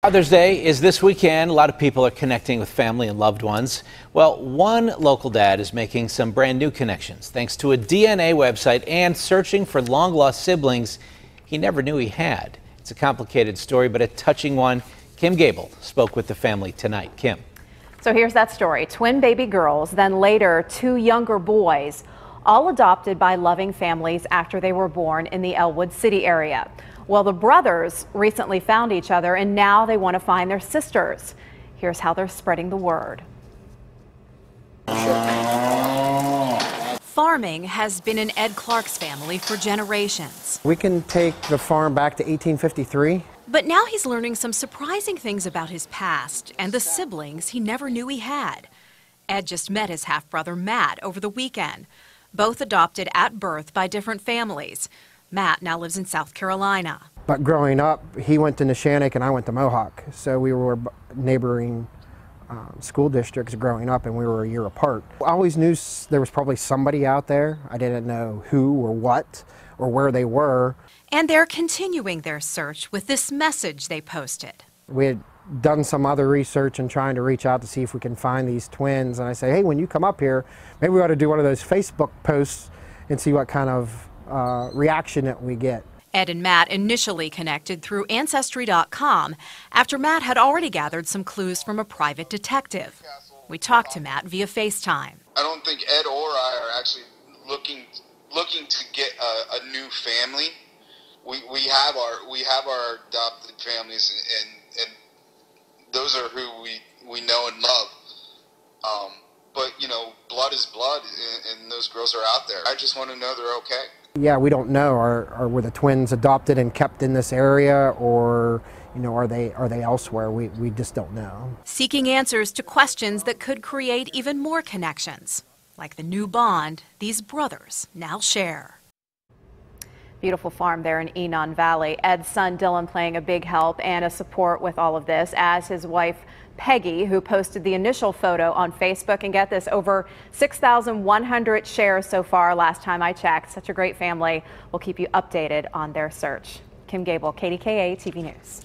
Mother's Day is this weekend. A lot of people are connecting with family and loved ones. Well, one local dad is making some brand new connections thanks to a DNA website and searching for long-lost siblings he never knew he had. It's a complicated story, but a touching one. Kim Gable spoke with the family tonight. Kim. So here's that story. Twin baby girls, then later 2 younger boys, all adopted by loving families after they were born in the Elwood City area. Well, the brothers recently found each other and now they want to find their sisters. Here's how they're spreading the word. Farming has been in Ed Clark's family for generations. We can take the farm back to 1853. But now he's learning some surprising things about his past and the siblings he never knew he had. Ed just met his half-brother Matt over the weekend, both adopted at birth by different families. Matt now lives in South Carolina. But growing up, he went to Neshannock and I went to Mohawk. So we were neighboring school districts growing up, and we were a year apart. I always knew there was probably somebody out there. I didn't know who or what or where they were. And they're continuing their search with this message they posted. We had done some other research and trying to reach out to see if we can find these twins. And I say, hey, when you come up here, maybe we ought to do one of those Facebook posts and see what kind of reaction that we get. Ed and Matt initially connected through Ancestry.com after Matt had already gathered some clues from a private detective. We talked to Matt via FaceTime. I don't think Ed or I are actually looking to get a new family. We have our adopted families, and those are who we know and love. But you know, blood is blood, and those girls are out there. I just want to know they're okay. Yeah, we don't know. Were the twins adopted and kept in this area, or you know, are they elsewhere? We just don't know. Seeking answers to questions that could create even more connections, like the new bond these brothers now share. Beautiful farm there in Enon Valley. Ed's son Dylan playing a big help and a support with all of this, as his wife Peggy, who posted the initial photo on Facebook. And get this, over 6,100 shares so far last time I checked. Such a great family. We'll keep you updated on their search. Kim Gable, KDKA-TV News.